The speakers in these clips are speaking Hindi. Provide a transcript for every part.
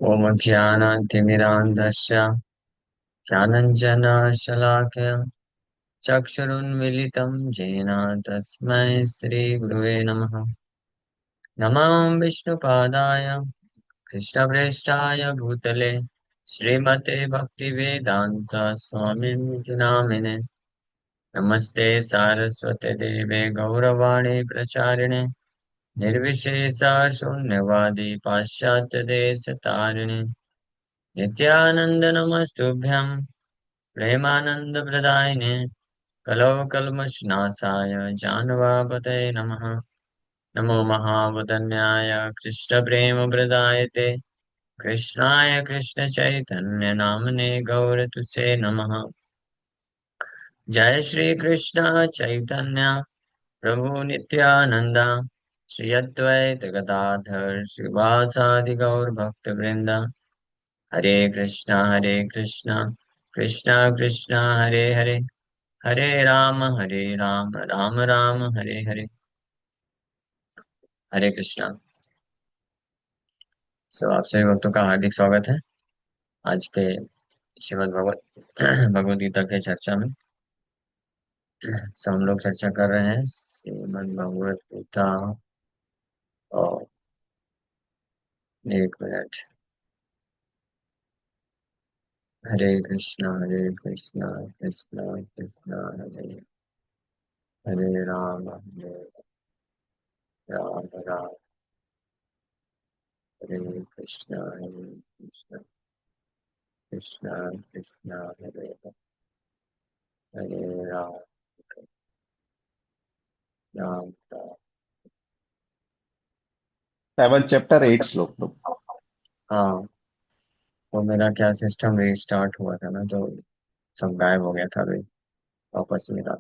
ॐ ज्ञानातिमिरान्धस्य ज्ञानञ्जनशलाकया चक्षुरुन्मीलितं येन तस्मै श्रीगुरुवे नमः। नमः विष्णुपादाय कृष्णप्रेष्ठाय भूतले श्रीमते भक्तिवेदान्त स्वामिनिति नामिने। नमस्ते सारस्वते देवे गौरवाणी प्रचारिणे निर्विशेष शून्यवादी पाश्चात्य देश तारिणे नित्यानंद नमस्तुभ्यं प्रेमानंद प्रदायिने कलौ कल्मषनाशाय जानवापतये नमः। नमो महावदन्याय कृष्ण प्रेम प्रदायते कृष्णाय कृष्ण चैतन्य नामने गौरतुसे नमः। जय श्री कृष्ण चैतन्य प्रभु नित्यानंद श्री अद्वैत गदाधर श्रीवासादि गौर भक्त वृंद। हरे कृष्णा कृष्णा कृष्णा हरे हरे हरे राम राम राम हरे हरे। हरे कृष्णा। आप सभी भक्तों का हार्दिक स्वागत है आज के श्रीमद् भगवत भगवद गीता के चर्चा में। हम लोग चर्चा कर रहे हैं श्रीमद् भगवत गीता। और एक मिनट। हरे कृष्णा कृष्णा कृष्णा हरे हरे हरे राम राम हरे कृष्णा कृष्णा कृष्णा हरे हरे राम राम राम। 7 चैप्टर 8 श्लोक। हाँ, वो मेरा क्या सिस्टम रीस्टार्ट हुआ था ना, तो सब गायब हो गया था अभी। वापस मेरा।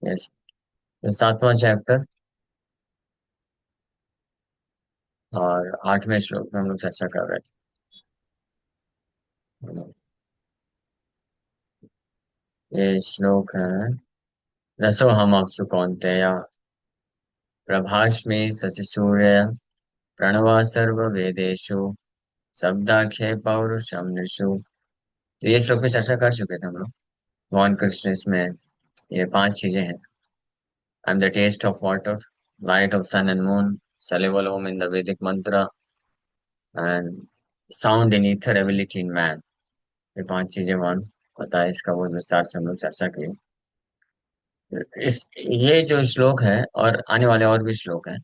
यस। तो 7वां चैप्टर और 8वें श्लोक में हम लोग चर्चा कर रहे थे। ये श्लोक है। रसो हम अप्सु कौन्तेय प्रभास्मि शशिसूर्य प्रणव सर्ववेदेषु शब्दाख्ये पौरुषं नृषु। तो ये श्लोक पे चर्चा कर चुके थे हम लोग। भगवान कृष्ण इसमें ये 5 चीजें हैं। I am the taste of water, light of sun and moon, syllable Om in the Vedic mantra and sound in ether ability in man. ये 5 चीजें भगवान पता है, इसका बहुत विस्तार से हम लोग चर्चा की। इस ये जो श्लोक है और आने वाले और भी श्लोक हैं,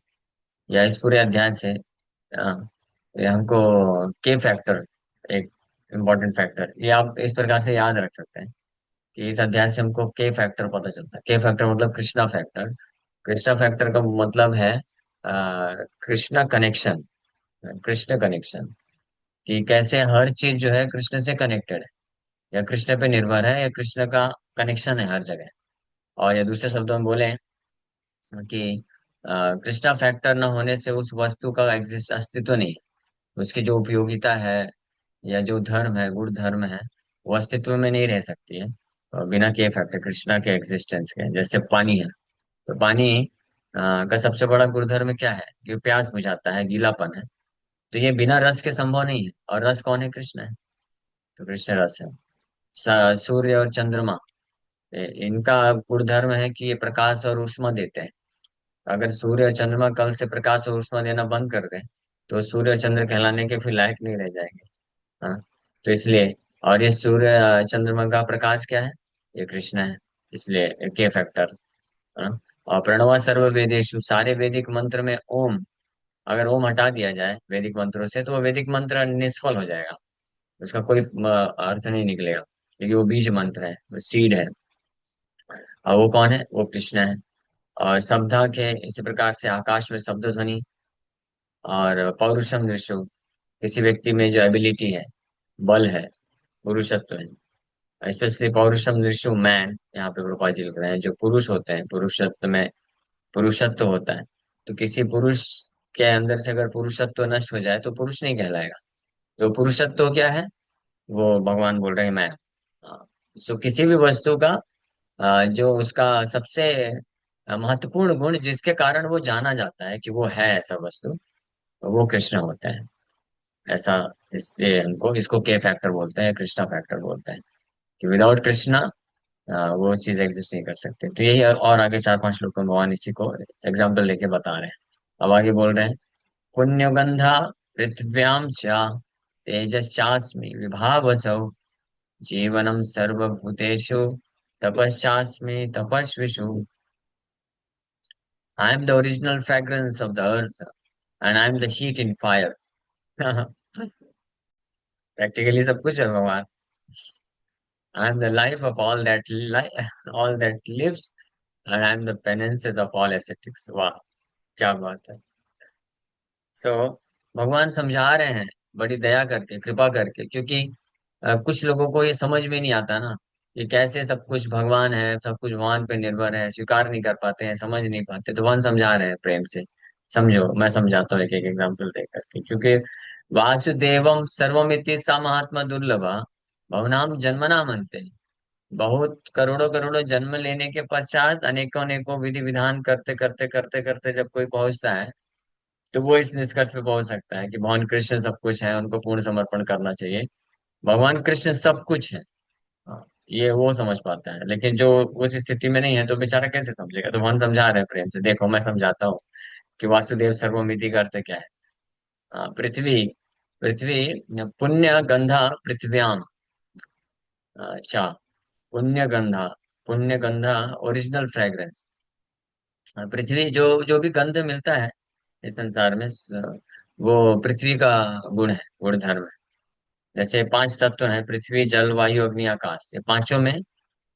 या इस पूरे अध्याय से ये हमको के फैक्टर, एक इम्पोर्टेंट फैक्टर, ये आप इस प्रकार से याद रख सकते हैं कि इस अध्याय से हमको के फैक्टर पता चलता है। के फैक्टर मतलब कृष्णा फैक्टर। कृष्णा फैक्टर का मतलब है कृष्णा कनेक्शन। कृष्ण कनेक्शन कि कैसे हर चीज जो है कृष्ण से कनेक्टेड है, या कृष्ण पे निर्भर है, या कृष्ण का कनेक्शन है हर जगह। और या दूसरे शब्दों में बोले कि कृष्णा फैक्टर न होने से उस वस्तु का एग्जिस्ट अस्तित्व नहीं है। उसकी जो उपयोगिता है या जो धर्म है, गुण धर्म है, वो अस्तित्व में नहीं रह सकती है बिना के फैक्टर कृष्णा के एग्जिस्टेंस के। जैसे पानी है, तो पानी का सबसे बड़ा गुणधर्म क्या है कि प्यास बुझाता है, गीलापन है। तो ये बिना रस के संभव नहीं है, और रस कौन है? कृष्ण है। तो कृष्ण रस है। सूर्य और चंद्रमा, इनका गुणधर्म है कि ये प्रकाश और ऊष्मा देते हैं। अगर सूर्य और चंद्रमा कल से प्रकाश और ऊष्मा देना बंद कर दें, तो सूर्य और चंद्र कहलाने के फिर लायक नहीं रह जाएंगे। हाँ। तो इसलिए, और ये सूर्य चंद्रमा का प्रकाश क्या है? ये कृष्ण है। इसलिए के फैक्टर। हाँ। और प्रणवा सर्व वेदेषु, सारे वैदिक मंत्र में ओम, अगर ओम हटा दिया जाए वैदिक मंत्रों से, तो वो वैदिक मंत्र निष्फल हो जाएगा। उसका कोई अर्थ नहीं निकलेगा, क्योंकि वो बीज मंत्र है, वो सीड है। और वो कौन है? वो कृष्ण है। और शब्दा के इसी प्रकार से आकाश में शब्द ध्वनि, और पौरुषम दृश्यो, किसी व्यक्ति में जो एबिलिटी है, बल है, पुरुषत्व है। स्पेशली पौरुषम दृश्यो मैन, यहाँ पे प्रभुपाद जी लिख रहे हैं, जो पुरुष होते हैं पुरुषत्व में पुरुषत्व होता है। तो किसी पुरुष के अंदर से अगर पुरुषत्व नष्ट हो जाए तो पुरुष नहीं कहलाएगा। तो पुरुषत्व क्या है? वो भगवान बोल रहे हैं मैं। सो किसी भी वस्तु का जो उसका सबसे महत्वपूर्ण गुण, जिसके कारण वो जाना जाता है कि वो है ऐसा वस्तु, वो कृष्ण होता है। ऐसा इससे हमको इसको के फैक्टर बोलते हैं, कृष्णा फैक्टर बोलते हैं, कि विदाउट कृष्णा वो चीज एग्जिस्ट नहीं कर सकती। तो यही और आगे चार पांच लोग भगवान इसी को एग्जाम्पल देके बता रहे हैं। अब आगे बोल रहे हैं, पुण्यगंधा पृथिव्याम च तेजश्चास्मि विभावसौ जीवनम सर्वभूतेषु तपश्चास्मि तपस्विषु। I am the original fragrance of the earth and I am the heat in fire. Practically सब कुछ है भगवान। I am the life of all that all that lives and I am the penances of all aesthetics. वाह, क्या बात है। सो भगवान समझा रहे हैं बड़ी दया करके, कृपा करके, क्योंकि कुछ लोगों को ये समझ में नहीं आता ना, कि कैसे सब कुछ भगवान है, सब कुछ भगवान पे निर्भर है, स्वीकार नहीं कर पाते हैं, समझ नहीं पाते। तो भगवान समझा रहे हैं प्रेम से। समझो, मैं समझाता हूँ एक एक एग्जाम्पल दे करके, क्योंकि वासुदेवम सर्वमिति सा महात्मा दुर्लभा बहुनाम जन्मना मनते। बहुत करोड़ों करोड़ों जन्म लेने के पश्चात अनेकों अनेकों विधि विधान करते करते करते करते जब कोई पहुंचता है, तो वो इस निष्कर्ष पे पहुंच सकता है कि भगवान कृष्ण सब कुछ है, उनको पूर्ण समर्पण करना चाहिए। भगवान कृष्ण सब कुछ है। हाँ, ये वो समझ पाता है, लेकिन जो उस स्थिति में नहीं है तो बेचारा कैसे समझेगा। तो भगवान समझा रहे हैं प्रेम से, देखो मैं समझाता हूँ कि वासुदेव सर्वमिति का अर्थ क्या है। पृथ्वी, पृथ्वी पुण्य गंधा पृथ्व्याम। अच्छा, पुण्य गंधा, पुण्य गंधा ओरिजिनल फ्रेग्रेंस। पृथ्वी जो जो भी गंध मिलता है इस संसार में, वो पृथ्वी का गुण है, गुण धर्म है। जैसे पांच तत्व हैं, पृथ्वी जल वायु अग्नि आकाश, ये पांचों में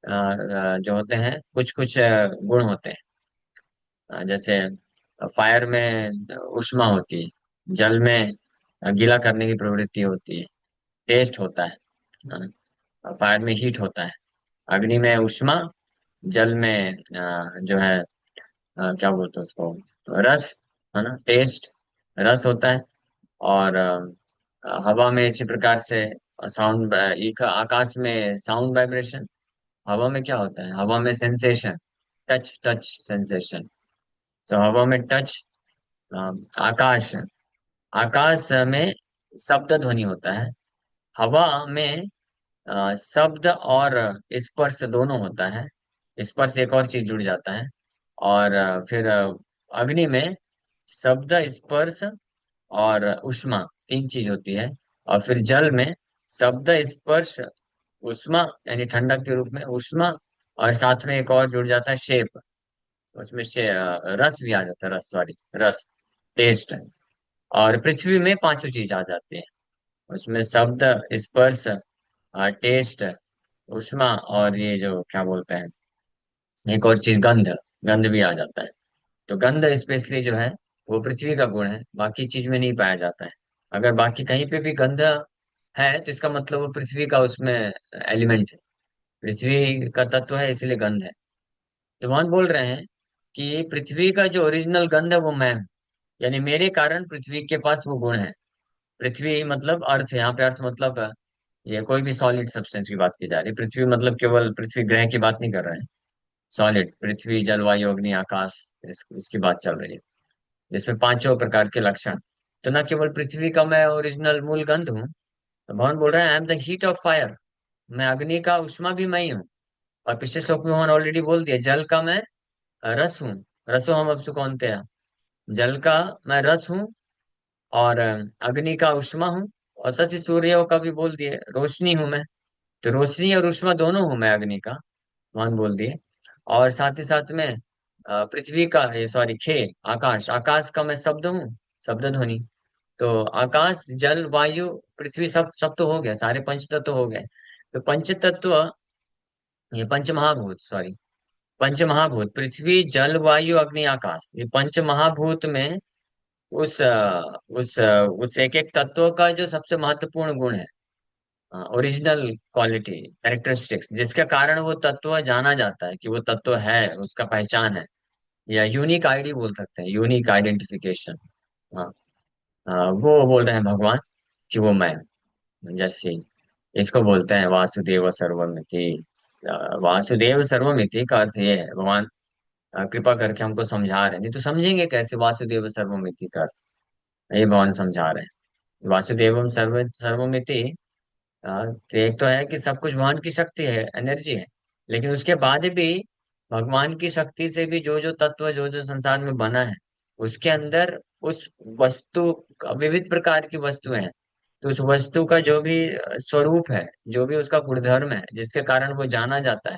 जो होते हैं कुछ कुछ गुण होते हैं। जैसे फायर में ऊष्मा होती है, जल में गीला करने की प्रवृत्ति होती है, टेस्ट होता है। फायर में हीट होता है, अग्नि में ऊष्मा, जल में जो है क्या बोलते हैं उसको, रस, है ना, टेस्ट, रस होता है। और हवा में इसी प्रकार से साउंड, एक आकाश में साउंड वाइब्रेशन। हवा में क्या होता है, हवा में सेंसेशन, टच, टच सेंसेशन। तो हवा में टच। आकाश, आकाश में शब्द ध्वनि होता है। हवा में शब्द और स्पर्श दोनों होता है। स्पर्श एक और चीज जुड़ जाता है। और फिर अग्नि में शब्द, स्पर्श और ऊष्मा, तीन चीज होती है। और फिर जल में शब्द, स्पर्श, ऊष्मा, यानी ठंडक के रूप में ऊष्मा, और साथ में एक और जुड़ जाता है शेप। उसमें से रस भी आ जाता है, रस, सॉरी, रस, टेस्ट। और पृथ्वी में पांचों चीज आ जाती है, उसमें शब्द, स्पर्श, टेस्ट, ऊष्मा, और ये जो क्या बोलते हैं, एक और चीज, गंध, गंध भी आ जाता है। तो गंध स्पेशली जो है वो पृथ्वी का गुण है, बाकी चीज में नहीं पाया जाता है। अगर बाकी कहीं पे भी गंध है तो इसका मतलब वो पृथ्वी का उसमें एलिमेंट है, पृथ्वी का तत्व है, इसलिए गंध है। तो वहां बोल रहे हैं कि पृथ्वी का जो ओरिजिनल गंध है वो मैं हूँ, यानी मेरे कारण पृथ्वी के पास वो गुण है। पृथ्वी मतलब अर्थ, यहाँ पे अर्थ मतलब ये कोई भी सॉलिड सब्सटेंस की बात की जा रही है। पृथ्वी मतलब केवल पृथ्वी ग्रह की बात नहीं कर रहे हैं। सॉलिड, पृथ्वी जलवायु अग्नि आकाश, इसकी बात चल रही है, जिसमें पांचों प्रकार के लक्षण। तो न केवल पृथ्वी का मैं ओरिजिनल मूल गंध हूँ, तो भगवान बोल रहे हैं I am the heat of fire, मैं अग्नि का उष्मा भी मैं ही हूँ। और पिछले श्लोक में भगवान ऑलरेडी बोल दिया, जल का मैं रस हूँ, रसो हम अब कौनते हैं। जल का मैं रस हूँ, और अग्नि का उष्मा हूँ, और शशि सूर्य का भी बोल दिए रोशनी हूं मैं। तो रोशनी और उष्मा दोनों हूं मैं अग्नि का, भगवान बोल दिए। और साथ ही साथ में पृथ्वी का, ये सॉरी, आकाश, आकाश का मैं शब्द हूँ, शब्द ध्वनि। तो आकाश जल वायु पृथ्वी, सब सब तो हो गया, सारे पंच तत्व हो गए। तो पंच तत्व, ये पंच महाभूत, सॉरी, पंच महाभूत, पृथ्वी जल वायु अग्नि आकाश, ये पंच महाभूत में उस एक एक तत्व का जो सबसे महत्वपूर्ण गुण है, ओरिजिनल क्वालिटी, कैरेक्टरिस्टिक्स, जिसके कारण वो तत्व जाना जाता है कि वो तत्व है, उसका पहचान है, या यूनिक आईडी बोल सकते हैं, यूनिक आइडेंटिफिकेशन। हाँ, वो बोल रहे हैं भगवान कि वो मैं हूं। जैसे इसको बोलते हैं वासुदेव सर्वमिति। वासुदेव सर्वमिति का अर्थ ये है, भगवान कृपा करके हमको समझा रहे हैं, नहीं तो समझेंगे कैसे वासुदेव सर्वमिति का अर्थ। ये भगवान समझा रहे हैं। वासुदेवम सर्वमिति। तो एक तो है कि सब कुछ भगवान की शक्ति है, एनर्जी है। लेकिन उसके बाद भी भगवान की शक्ति से भी जो जो तत्व, जो जो संसार में बना है, उसके अंदर उस वस्तु, विविध प्रकार की वस्तुएं हैं। तो उस वस्तु का जो भी स्वरूप है, जो भी उसका गुणधर्म है, जिसके कारण वो जाना जाता है,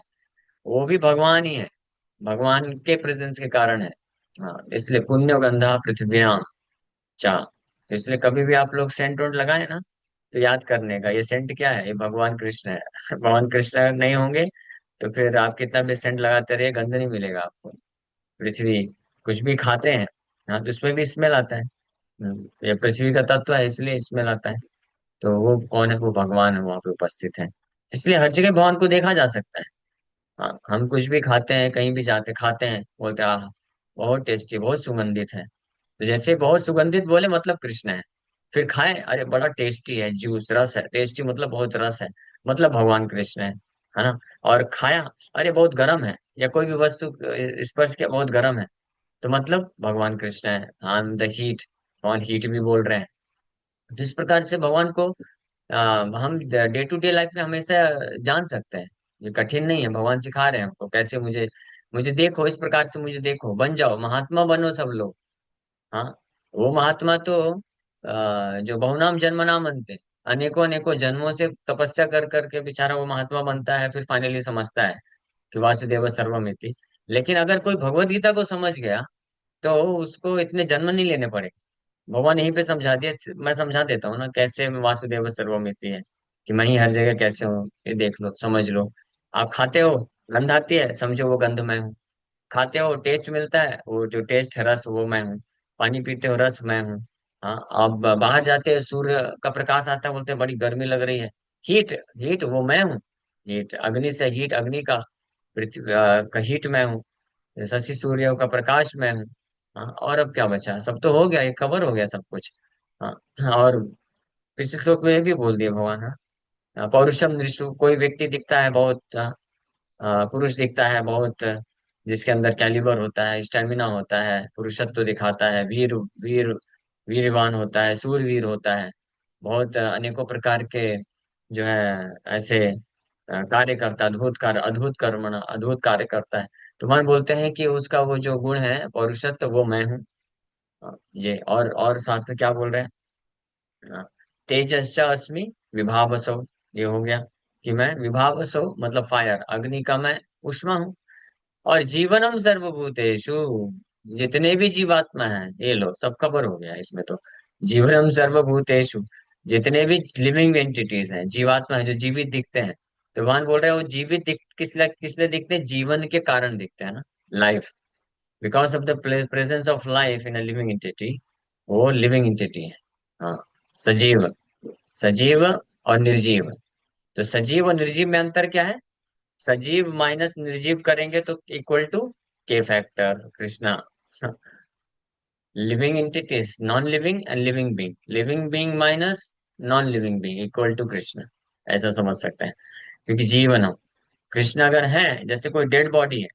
वो भी भगवान ही है। भगवान के प्रेजेंस के कारण है। हाँ, इसलिए पुण्य गंधा पृथ्व्याम चा। तो इसलिए कभी भी आप लोग सेंट वोंट लगाए ना, तो याद करने का, ये सेंट क्या है, ये भगवान कृष्ण है। भगवान कृष्ण नहीं होंगे तो फिर आप कितना भी सेंट लगाते रहिए, गंध नहीं मिलेगा आपको। पृथ्वी, कुछ भी खाते हैं, हाँ, तो उसमें भी स्मेल आता है। ये पृथ्वी का तत्व है, इसलिए स्मेल आता है। तो वो कौन है? वो भगवान है, वहां पे उपस्थित है। इसलिए हर जगह भगवान को देखा जा सकता है। हाँ, हम कुछ भी खाते हैं, कहीं भी जाते खाते हैं, बोलते हैं आह, बहुत टेस्टी, बहुत सुगंधित है। तो जैसे बहुत सुगंधित बोले मतलब कृष्ण है। फिर खाएं, अरे बड़ा टेस्टी है, जूस रस है, टेस्टी मतलब बहुत रस है, मतलब भगवान कृष्ण है ना। और खाया, अरे बहुत गर्म है, या कोई भी वस्तु स्पर्श किया, बहुत गर्म है, तो मतलब भगवान कृष्ण है। हम द हीट, भगवान हीट भी बोल रहे हैं। तो इस प्रकार से भगवान को हम डे टू डे लाइफ में हमेशा जान सकते हैं। ये कठिन नहीं है, भगवान सिखा रहे हैं हमको कैसे। मुझे मुझे देखो, इस प्रकार से मुझे देखो, बन जाओ, महात्मा बनो सब लोग। हाँ, वो महात्मा तो जो बहुनाम जन्मनाम बनते, अनेकों अनेकों जन्मों से तपस्या कर करके बेचारा वो महात्मा बनता है, फिर फाइनली समझता है कि वासुदेव सर्वमिति। लेकिन अगर कोई भगवत गीता को समझ गया, तो उसको इतने जन्म नहीं लेने पड़े। भगवान यहीं पे समझा दिया। मैं समझा देता हूँ ना कैसे वासुदेव सर्वमिति है, कि मैं ही हर जगह कैसे हूँ, ये देख लो, समझ लो। आप खाते हो, गंध आती है, समझो वो गंध मैं हूँ। खाते हो, टेस्ट मिलता है, वो जो टेस्ट है, रस, वो मैं हूँ। पानी पीते हो, रस मैं हूँ। हाँ, अब बाहर जाते हो, सूर्य का प्रकाश आता है, बोलते हैं बड़ी गर्मी लग रही है, हीट, हीट वो मैं हूँ। हीट अग्नि से, हीट अग्नि का, पृथ्वी का हीट मैं हूँ। शशि सूर्य का प्रकाश मैं हूँ। हाँ, और अब क्या बचा? सब तो हो गया, ये कवर हो गया सब कुछ। हाँ, और पिछले श्लोक में ये भी बोल दिया भगवान। हाँ, पौरुषम नृषु, कोई व्यक्ति दिखता है बहुत, पुरुष दिखता है बहुत, जिसके अंदर कैलिबर होता है, स्टेमिना होता है, पुरुषत्व दिखाता है, वीर वीर वीरवान होता है, सूरवीर होता है, बहुत अनेकों प्रकार के जो है ऐसे कार्य करता है, अद्भुत कार्य, अद्भुत कर्मणा, अद्भुत कार्य करता है। तो मन बोलते हैं कि उसका वो जो गुण है पौरुषत्व, वो मैं हूँ। ये और साथ में क्या बोल रहे हैं? हाँ, तेजश्च अस्मि विभावसो। ये हो गया कि मैं विभावसो मतलब फायर, अग्नि का मैं उष्मा हूँ। और जीवनम सर्वभूतेषु, जितने भी जीवात्मा हैं, ये लो सब कवर हो गया इसमें तो। जीवनम सर्वभूतेषु, जितने भी लिविंग एंटिटीज हैं, जीवात्मा है, जो जीवित दिखते हैं, तो भगवान बोल रहे हैं वो जीवित किस लिए दिखते हैं? जीवन के कारण दिखते हैं ना, life, because of the presence of life in a living entity. वो लिविंग एंटिटी है। हाँ, सजीव, सजीव और निर्जीव। तो सजीव और निर्जीव में अंतर क्या है? सजीव माइनस निर्जीव करेंगे तो इक्वल टू के factor Krishna. Living entities, non living and living being, living being minus non living being equal to Krishna. ऐसा समझ सकते हैं। क्योंकि जीवन हम, कृष्ण अगर है, जैसे कोई डेड बॉडी है,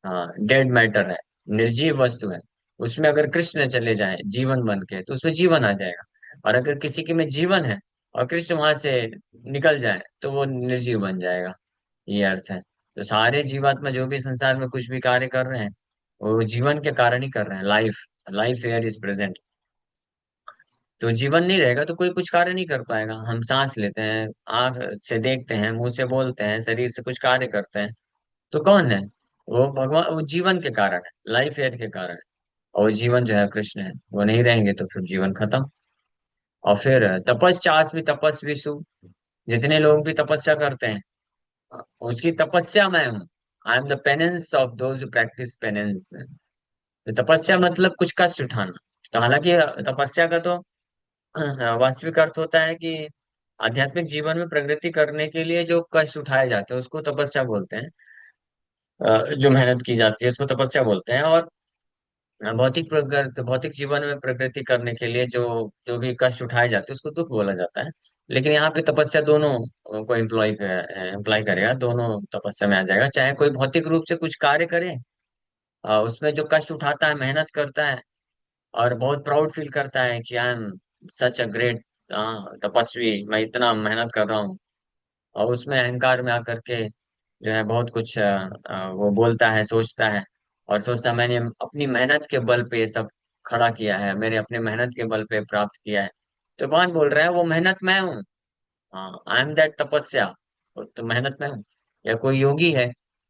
हाँ, डेड मैटर है, निर्जीव वस्तु है, उसमें अगर कृष्ण चले जाए जीवन बन के, तो उसमें जीवन आ जाएगा। और अगर किसी के में जीवन है और कृष्ण वहां से निकल जाए, तो वो निर्जीव बन जाएगा। ये अर्थ है। तो सारे जीवात्मा जो भी संसार में कुछ भी कार्य कर रहे हैं, वो जीवन के कारण ही कर रहे हैं। Life, life air is present. तो जीवन नहीं रहेगा तो कोई कुछ कार्य नहीं कर पाएगा। हम सांस लेते हैं, आंख से देखते हैं, मुंह से बोलते हैं, शरीर से कुछ कार्य करते हैं, तो कौन है? वो भगवान, वो जीवन के कारण है, लाइफ एयर के कारण है। और वो जीवन जो है कृष्ण है, वो नहीं रहेंगे तो फिर जीवन खत्म। और फिर तपस्यास्मि तपस्विषु, जितने लोग भी तपस्या करते हैं, उसकी तपस्या मैं हूँ। आई am the penance of those practice penance. तो तपस्या मतलब कुछ कष्ट उठाना। तो हालांकि तपस्या का तो वास्तविक अर्थ होता है कि आध्यात्मिक जीवन में प्रगति करने के लिए जो कष्ट उठाए जाते हैं, उसको तपस्या बोलते हैं। जो मेहनत की जाती है उसको तपस्या बोलते हैं। और भौतिक जीवन में प्रगति करने के लिए जो जो भी कष्ट उठाए जाते हैं, उसको दुख बोला जाता है। लेकिन यहाँ पे तपस्या दोनों को इम्प्लाई करेगा, दोनों तपस्या में आ जाएगा। चाहे कोई भौतिक रूप से कुछ कार्य करे, उसमें जो कष्ट उठाता है, मेहनत करता है, और बहुत प्राउड फील करता है कि I am such a great हाँ तपस्वी, मैं इतना मेहनत कर रहा हूँ, और उसमें अहंकार में आकर के जो है बहुत कुछ वो बोलता है, सोचता है, और सोचता है मैंने अपनी मेहनत के बल पे ये सब खड़ा किया है, मेरे अपने मेहनत के बल पे प्राप्त किया है। तो भगवान बोल रहे हैं वो मेहनत मैं हूँ। हाँ, आई एम दैट तपस्या। तो मेहनत में हूँ। या कोई योगी है,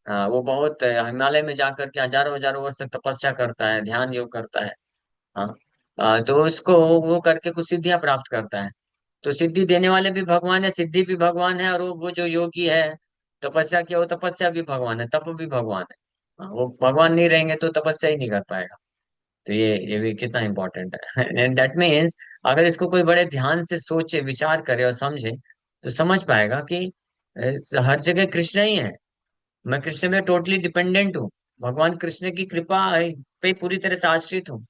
वो बहुत हिमालय में जाकर के हजारों हजारों वर्ष तक तपस्या करता है, ध्यान योग करता है। हाँ, तो उसको वो करके कुछ सिद्धियां प्राप्त करता है। तो सिद्धि देने वाले भी भगवान है, सिद्धि भी भगवान है, और वो जो योगी है तपस्या किया, वो तपस्या भी भगवान है, तप भी भगवान है। वो भगवान नहीं रहेंगे तो तपस्या ही नहीं कर पाएगा। तो ये भी कितना इंपॉर्टेंट है। एंड दैट मीन्स अगर इसको कोई बड़े ध्यान से सोचे, विचार करे और समझे, तो समझ पाएगा कि हर जगह कृष्ण ही है। मैं कृष्ण में टोटली डिपेंडेंट हूँ। भगवान कृष्ण की कृपा पे पूरी तरह से आश्रित हूँ।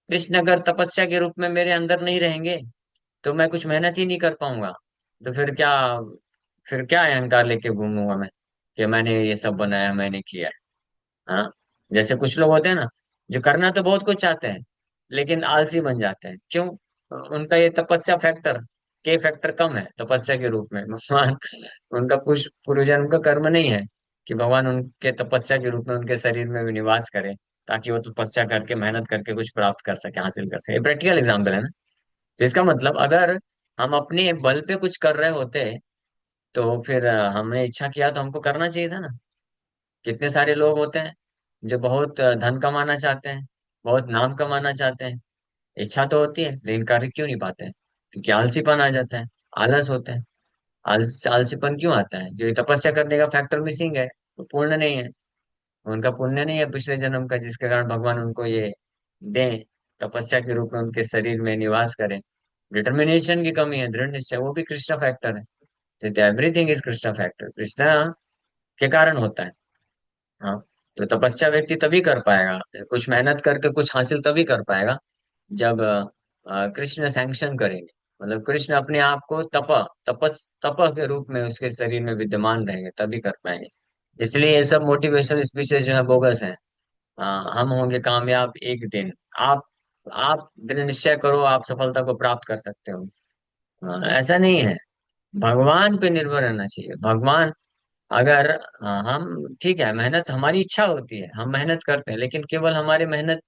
कृष्ण अगर तपस्या के रूप में मेरे अंदर नहीं रहेंगे तो मैं कुछ मेहनत ही नहीं कर पाऊंगा। तो फिर क्या अहंकार लेके घूमूंगा मैं कि मैंने ये सब बनाया, मैंने किया है। हाँ, जैसे कुछ लोग होते हैं ना, जो करना तो बहुत कुछ चाहते हैं लेकिन आलसी बन जाते हैं। क्यों? उनका ये तपस्या फैक्टर, के फैक्टर कम है तपस्या के रूप में। भगवान उनका कुछ पूर्व जन्म का कर्म नहीं है कि भगवान उनके तपस्या के रूप में उनके शरीर में भी निवास करे, ताकि वो तपस्या करके मेहनत करके कुछ प्राप्त कर सके, हासिल कर सके। प्रैक्टिकल एग्जाम्पल है ना। तो इसका मतलब अगर हम अपने बल पे कुछ कर रहे होते तो फिर हमने इच्छा किया तो हमको करना चाहिए था ना। कितने सारे लोग होते हैं जो बहुत धन कमाना चाहते हैं, बहुत नाम कमाना चाहते हैं, इच्छा तो होती है लेकिन कर क्यों नहीं पाते हैं? क्योंकि आलसीपन आ जाता है, आलस होता है। आलसीपन क्यों आता है? जो तपस्या करने का फैक्टर मिसिंग है, तो पूर्ण नहीं है। उनका पुण्य नहीं है पिछले जन्म का, जिसके कारण भगवान उनको ये दें, तपस्या के रूप में उनके शरीर में निवास करें। डिटर्मिनेशन की कमी है, दृढ़ निश्चय, वो भी कृष्णा फैक्टर है। तो everything is Krishna factor, Krishna के कारण होता है। हाँ, तो तपस्या व्यक्ति तभी कर पाएगा, कुछ मेहनत करके कुछ हासिल तभी कर पाएगा जब कृष्ण सैंक्शन करेंगे। मतलब कृष्ण अपने आप को तप के रूप में उसके शरीर में विद्यमान रहेंगे, तभी कर पाएंगे। इसलिए ये सब मोटिवेशनल स्पीचेस जो है बोगस हैं। हम होंगे कामयाब एक दिन। आप दृढ़ निश्चय करो, आप सफलता को प्राप्त कर सकते हो। ऐसा नहीं है। भगवान पे निर्भर रहना चाहिए। भगवान अगर हम ठीक है, मेहनत हमारी इच्छा होती है, हम मेहनत करते हैं, लेकिन केवल हमारी मेहनत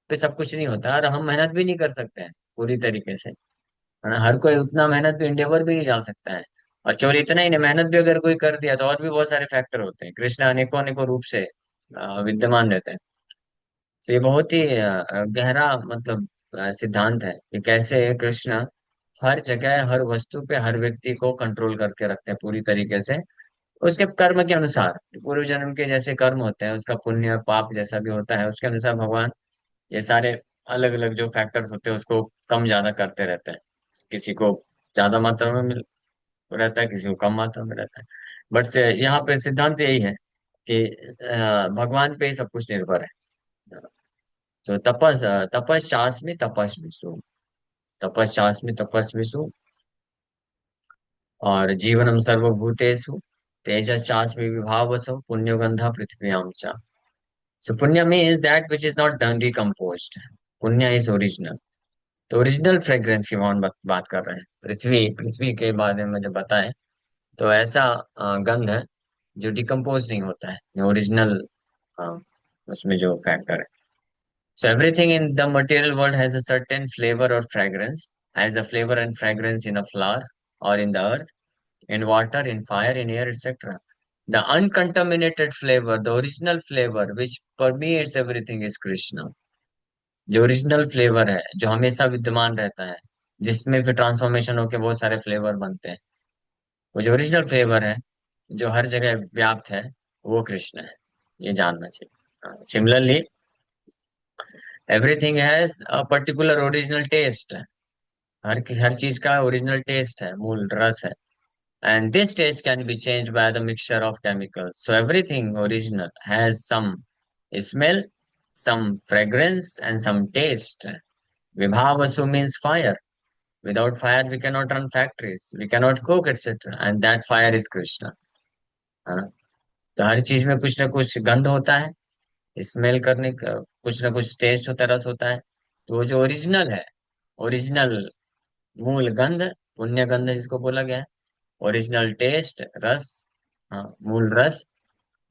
पे सब कुछ नहीं होता, और हम मेहनत भी नहीं कर सकते हैं पूरी तरीके से, है ना। हर कोई उतना मेहनत भी, इंडेवर भी नहीं डाल सकता है। और केवल इतना ही नहीं, मेहनत भी अगर कोई कर दिया तो और भी बहुत सारे फैक्टर होते हैं। कृष्ण अनेकों अनेकों रूप से विद्यमान रहते हैं। तो ये बहुत ही गहरा मतलब सिद्धांत है कि कैसे कृष्ण हर जगह, हर वस्तु पे, हर व्यक्ति को कंट्रोल करके रखते हैं पूरी तरीके से, उसके कर्म के अनुसार। पूर्व जन्म के जैसे कर्म होते हैं, उसका पुण्य पाप जैसा भी होता है, उसके अनुसार भगवान ये सारे अलग अलग जो फैक्टर्स होते हैं उसको कम ज्यादा करते रहते हैं। किसी को ज्यादा मात्रा में मिल रहता है, किसी को कम मात्रा में रहता है। बट से यहाँ पे सिद्धांत यही है कि भगवान पे ही सब कुछ निर्भर है। तो तपश्चास्मि तपस्विषु, तपश्चास्मि तपस्विषु, और जीवनम सर्वभूतेषु तेजश्चास्मि विभावसो पुण्यगंधा पृथ्व्याम च। So punya means that which is not done decomposed. पुण्य इज ओरिजिनल। तो ओरिजिनल फ्रेग्रेंस की हम बात कर रहे हैं। पृथ्वी पृथ्वी के बारे में जो बताएं, तो ऐसा गंध है जो डिकम्पोज नहीं होता है, ओरिजिनल उसमें जो फैक्टर है। So everything in the material world has a certain flavour और fragrance, has a flavour and fragrance in a flower और in the earth, in water, in fire, in air, etc. The uncontaminated flavor, the original flavor which permeates everything is Krishna. जो ओरिजिनल फ्लेवर है, जो हमेशा विद्यमान रहता है, जिसमें फिर ट्रांसफॉर्मेशन होकर बहुत सारे फ्लेवर बनते हैं, वो जो ओरिजिनल फ्लेवर है, जो हर जगह व्याप्त है, वो कृष्ण है। ये जानना चाहिए। Similarly everything has a particular original taste. हर चीज का ओरिजिनल टेस्ट है, मूल रस है। And this taste can be changed by the mixture of chemicals. So everything original has some smell, some fragrance, and some taste. Vibhavasu means fire. Without fire, we cannot run factories, we cannot cook, etc. And that fire is Krishna. हाँ? तो हर चीज में कुछ ना कुछ गंध होता है, स्मेल करने का कुछ ना कुछ टेस्ट होता है, रस होता है। तो वो जो ओरिजिनल है, ओरिजिनल मूल गंध, पुण्य गंध जिसको बोला गया है। ओरिजिनल टेस्ट, रस, हाँ मूल रस,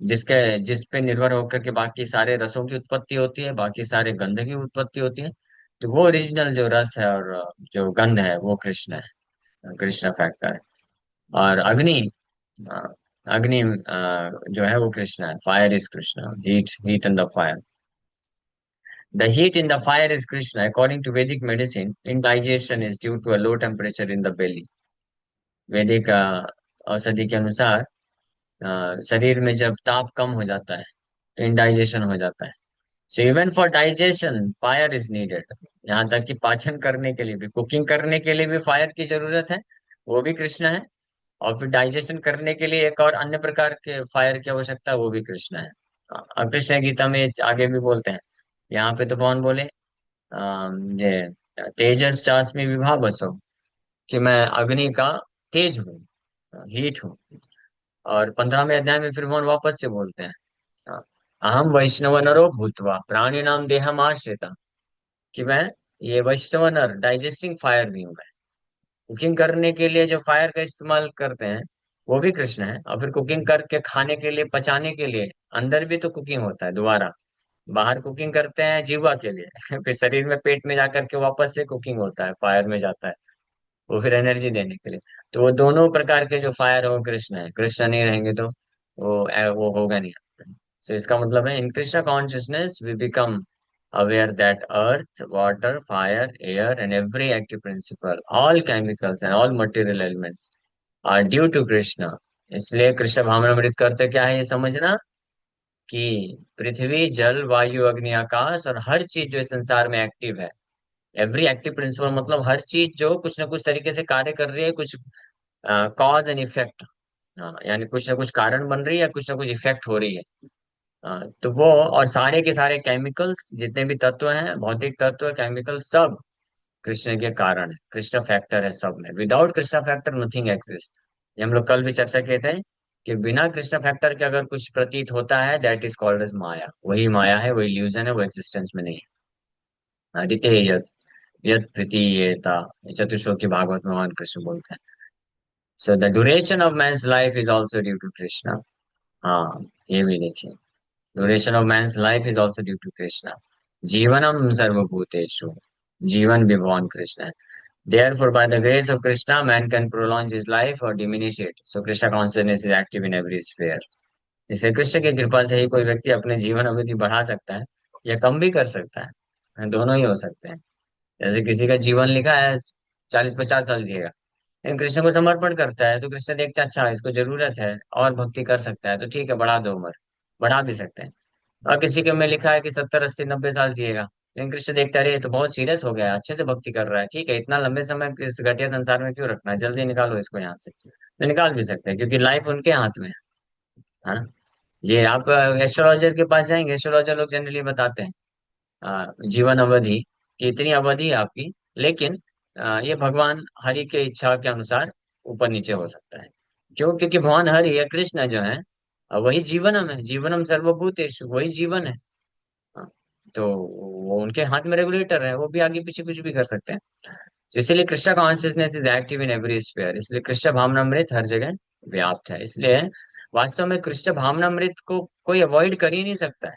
जिसके जिस पे निर्भर होकर के बाकी सारे रसों की उत्पत्ति होती है, बाकी सारे गंध की उत्पत्ति होती है। तो वो ओरिजिनल जो रस है और जो गंध है वो कृष्ण है, कृष्ण फैक्टर है। और अग्नि, अ, अग्नि जो है वो कृष्ण है, fire is Krishna, heat, heat in the fire. The heat in the fire is Krishna. According to Vedic medicine, indigestion is due to a low temperature in the belly। वैदिक औषधि के अनुसार शरीर में जब ताप कम हो जाता है तो इंडाइजेशन हो जाता है। So even for digestion fire is needed. यहाँ तक कि पाचन करने के लिए भी, कुकिंग करने के लिए भी फायर की जरूरत है, वो भी कृष्ण है। और फिर डाइजेशन करने के लिए एक और अन्य प्रकार के फायर की आवश्यकता है, वो भी कृष्ण है। अब कृष्ण गीता में आगे भी बोलते हैं। यहाँ पे तो कौन बोले, ये तेजस चास्मि विभा बसो, कि मैं अग्नि का तेज हूँ, हीट हूँ। और 15वें अध्याय में फिर भगवान वापस से बोलते हैं, हाँ, अहम वैष्णव नरो भूतवा प्राणी नाम देहम आश्रिता, कि मैं ये वैष्णव नर डाइजेस्टिंग फायर भी हूँ मैं। कुकिंग करने के लिए जो फायर का इस्तेमाल करते हैं वो भी कृष्ण है। और फिर कुकिंग करके खाने के लिए, पचाने के लिए, अंदर भी तो कुकिंग होता है दोबारा। बाहर कुकिंग करते हैं जीवा के लिए फिर शरीर में, पेट में जाकर के वापस से कुकिंग होता है, फायर में जाता है, वो फिर एनर्जी देने के लिए। तो वो दोनों प्रकार के जो फायर है वो कृष्ण है। कृष्ण नहीं रहेंगे तो वो होगा नहीं। सो इसका मतलब है, in Krishna consciousness we become aware that earth, water, fire, air, and every active principle, all chemicals and all material elements are due to Krishna। इसलिए कृष्ण भावनामृत करते क्या है, ये समझना कि पृथ्वी, जल, वायु, अग्नि, आकाश और हर चीज जो इस संसार में एक्टिव है, एवरी एक्टिव प्रिंसिपल मतलब हर चीज जो कुछ ना कुछ तरीके से कार्य कर रही है, कुछ कॉज एंड इफेक्ट, यानी कुछ ना कुछ कारण बन रही है, कुछ ना कुछ इफेक्ट हो रही है। तो वो और सारे के सारे केमिकल्स, जितने भी तत्व हैं, भौतिक तत्व, केमिकल, सब कृष्ण के कारण है। कृष्ण फैक्टर है सब में। Without Krishna factor nothing exist. ये हम लोग कल भी चर्चा किए थे कि बिना कृष्ण फैक्टर के अगर कुछ प्रतीत होता है, दैट इज कॉल्ड एज माया। वही माया है, वही इल्यूजन है, वो एग्जिस्टेंस में नहीं है। आदित्य यत यत प्रतीयेता, चतुश्लोकी भागवत में भगवान कृष्ण बोलते हैं। So the duration of man's life is also due to Krishna. हाँ, ये भी देखिए, duration of man's life is also due to Krishna. जीवनम सर्वभूतेषु, जीवन भी भगवान कृष्ण है। Therefore, by the grace of Krishna, man can prolong his life or diminish it. So, Krishna consciousness is active in every sphere। इसलिए कृष्ण की कृपा से ही कोई व्यक्ति अपने जीवन अवधि बढ़ा सकता है या कम भी कर सकता है, दोनों ही हो सकते हैं। जैसे किसी का जीवन लिखा है 40-50 साल जिएगा, लेकिन कृष्ण को समर्पण करता है तो कृष्ण देखते हैं, अच्छा इसको जरूरत है और भक्ति कर सकता है, तो ठीक है बढ़ा दो उम्र, बढ़ा भी सकते हैं। और किसी के में लिखा है कि 70-80-90 साल जिएगा, लेकिन कृष्ण देखता है, अरे ये तो बहुत सीरियस हो गया है, अच्छे से भक्ति कर रहा है, ठीक है इतना लंबे समय इस घटिया संसार में क्यों रखना है, जल्दी निकालो इसको यहाँ से। तो निकाल भी सकते हैं, क्योंकि लाइफ उनके हाथ में है ना। ये आप एस्ट्रोलॉजर के पास जाएंगे, एस्ट्रोलॉजर लोग जनरली बताते हैं जीवन अवधि की इतनी अवधि है आपकी, लेकिन ये भगवान हरि के इच्छा के अनुसार ऊपर नीचे हो सकता है। क्यों? क्योंकि भगवान हरि या कृष्ण जो है, वही जीवनम है, जीवनम सर्वभूतेषु, वही जीवन है। हाँ, तो वो उनके हाथ में रेगुलेटर है, वो भी आगे पीछे कुछ भी कर सकते हैं। तो इसीलिए Krishna consciousness is active in every sphere. इसलिए कृष्ण भावनामृत हर जगह व्याप्त है। इसलिए वास्तव में कृष्ण भावनामृत को कोई अवॉइड कर ही नहीं सकता है।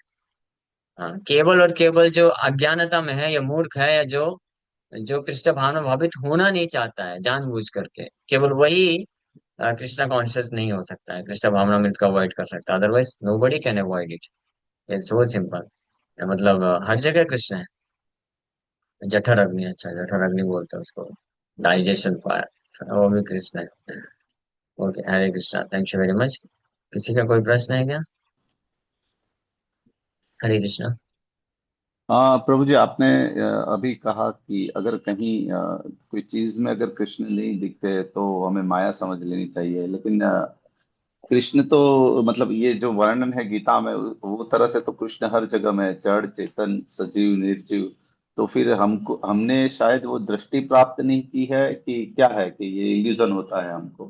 हाँ, केवल और केवल जो अज्ञानता में है या मूर्ख है, या जो जो कृष्ण भावना भावित होना नहीं चाहता है जानबूझ करके, केवल वही कृष्ण कॉन्शियस नहीं हो सकता है, कृष्ण भावनामृत को अवॉइड कर सकता है। Otherwise nobody can avoid it. It's so simple. मतलब हर जगह कृष्ण है। जठर अग्नि, अच्छा जठर अग्नि बोलते हैं उसको, डाइजेशन फायर, वो भी कृष्ण है। Okay, Hare Krishna, thank you very much. किसी का कोई प्रश्न है क्या? हरे कृष्णा। हाँ प्रभु जी, आपने अभी कहा कि अगर कहीं कोई चीज में अगर कृष्ण नहीं दिखते तो हमें माया समझ लेनी चाहिए, लेकिन कृष्ण तो मतलब ये जो वर्णन है गीता में वो तरह से तो कृष्ण हर जगह में है, जड़ चेतन सजीव निर्जीव। तो फिर हमको हमने शायद वो दृष्टि प्राप्त नहीं की है कि क्या है कि ये इल्यूजन होता है हमको,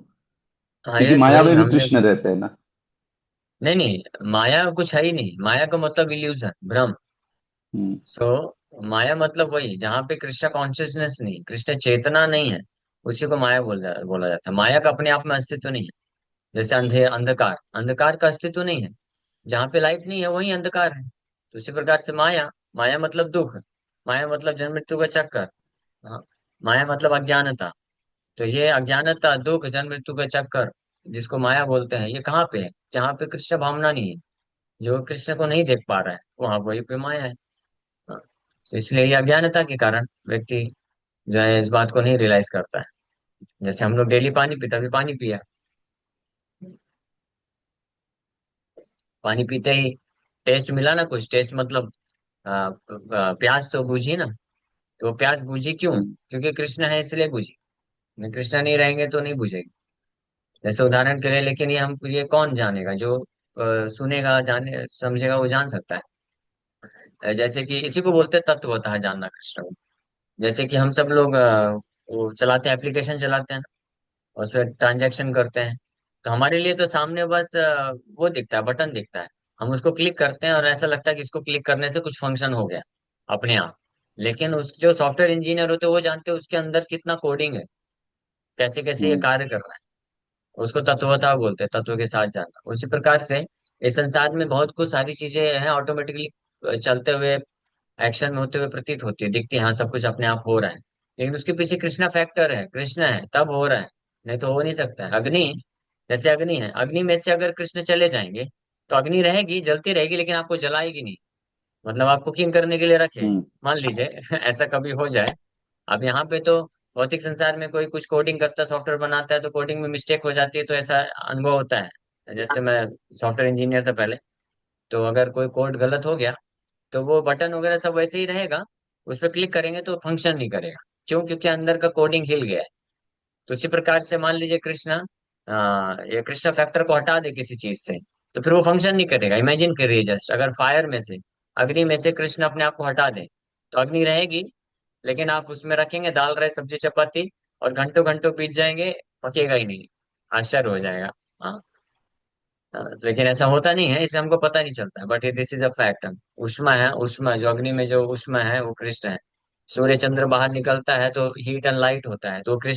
हाँ क्योंकि यस, माया वही में भी हमने। कृष्ण रहते हैं ना। नहीं नहीं, माया कुछ है ही नहीं। माया का मतलब इल्यूजन, भ्रम। हम्म। सो माया मतलब वही जहाँ पे कृष्ण कॉन्शियसनेस नहीं, कृष्ण चेतना नहीं है, उसी को माया बोला जाता है। माया का अपने आप में अस्तित्व नहीं है। जैसे अंधकार, अंधकार का अस्तित्व नहीं है। जहाँ पे लाइट नहीं है वही अंधकार है। तो उसी प्रकार से माया, माया मतलब दुख, माया मतलब जन्म मृत्यु का चक्कर। हाँ, माया मतलब अज्ञानता। तो ये अज्ञानता, दुख, जन्म मृत्यु का चक्कर, जिसको माया बोलते हैं, ये कहाँ पे है? जहाँ पे कृष्ण भावना नहीं है, जो कृष्ण को नहीं देख पा रहा है, वहां वही पे माया है। हाँ, तो इसलिए ये अज्ञानता के कारण व्यक्ति जो है इस बात को नहीं रियलाइज करता है। जैसे हम लोग डेली पानी पीते, अभी पानी पिया, पानी पीते ही टेस्ट मिला ना, कुछ टेस्ट मतलब प्यास तो बुझी ना। तो वो प्यास बुझी क्यों? हम्म। क्योंकि कृष्ण है इसलिए बुझी। नहीं, कृष्ण नहीं रहेंगे तो नहीं बुझेगी। जैसे उदाहरण के लिए, लेकिन ये कौन जानेगा? जो सुनेगा, जाने समझेगा, वो जान सकता है। जैसे कि इसी को बोलते हैं तत्वतः जानना कृष्ण को। जैसे कि हम सब लोग वो चलाते हैं, एप्लीकेशन चलाते हैं, और उसमें ट्रांजैक्शन करते हैं। तो हमारे लिए तो सामने बस वो दिखता है, बटन दिखता है। हम उसको क्लिक करते हैं और ऐसा लगता है कि इसको क्लिक करने से कुछ फंक्शन हो गया अपने आप। लेकिन उस जो सॉफ्टवेयर इंजीनियर होते हैं वो जानते हैं उसके अंदर कितना कोडिंग है, कैसे कैसे ये हम्म। कार्य कर रहा है। उसको तत्वता बोलते हैं, तत्व के साथ जानना। उसी प्रकार से इस संसार में बहुत कुछ सारी चीजें हैं, ऑटोमेटिकली चलते हुए, एक्शन में होते हुए प्रतीत होती है, दिखती है, हाँ सब कुछ अपने आप हो रहा है। लेकिन उसके पीछे कृष्णा फैक्टर है, कृष्ण है तब हो रहा है, नहीं तो हो नहीं सकता है। अग्नि, जैसे अग्नि है, अग्नि में से अगर कृष्ण चले जाएंगे तो अग्नि रहेगी, जलती रहेगी, लेकिन आपको जलाएगी नहीं। मतलब आप कुकिंग करने के लिए रखे, हम्म। मान लीजिए ऐसा कभी हो जाए। अब यहाँ पे तो भौतिक संसार में कोई कुछ कोडिंग करता है, सॉफ्टवेयर बनाता है, तो कोडिंग में मिस्टेक हो जाती है, तो ऐसा अनुभव होता है। जैसे मैं सॉफ्टवेयर इंजीनियर था पहले, तो अगर कोई कोड गलत हो गया तो वो बटन वगैरह सब वैसे ही रहेगा, उस पर क्लिक करेंगे तो फंक्शन नहीं करेगा। क्यों? क्योंकि अंदर का कोडिंग हिल गया है। तो उसी प्रकार से मान लीजिए कृष्णा, ये कृष्णा फैक्टर को हटा दे किसी चीज से, तो फिर वो फंक्शन नहीं करेगा। इमेजिन करिए, जस्ट अगर फायर में से, अग्नि में से कृष्ण अपने आप को हटा दे, तो अग्नि रहेगी, लेकिन आप उसमें रखेंगे दाल राइस सब्जी चपाती, और घंटों घंटों बीत जाएंगे, पकेगा ही नहीं। आश्चर्य हो जाएगा। हाँ, लेकिन ऐसा होता नहीं है, इसे हमको पता नहीं चलता, but this is a fact. उष्मा है, उष्मा जो अग्नि में जो उष्मा है वो कृष्ण है। सूर्य चंद्र बाहर निकलता है तो हीट एंड लाइट होता है, तो कृष्ण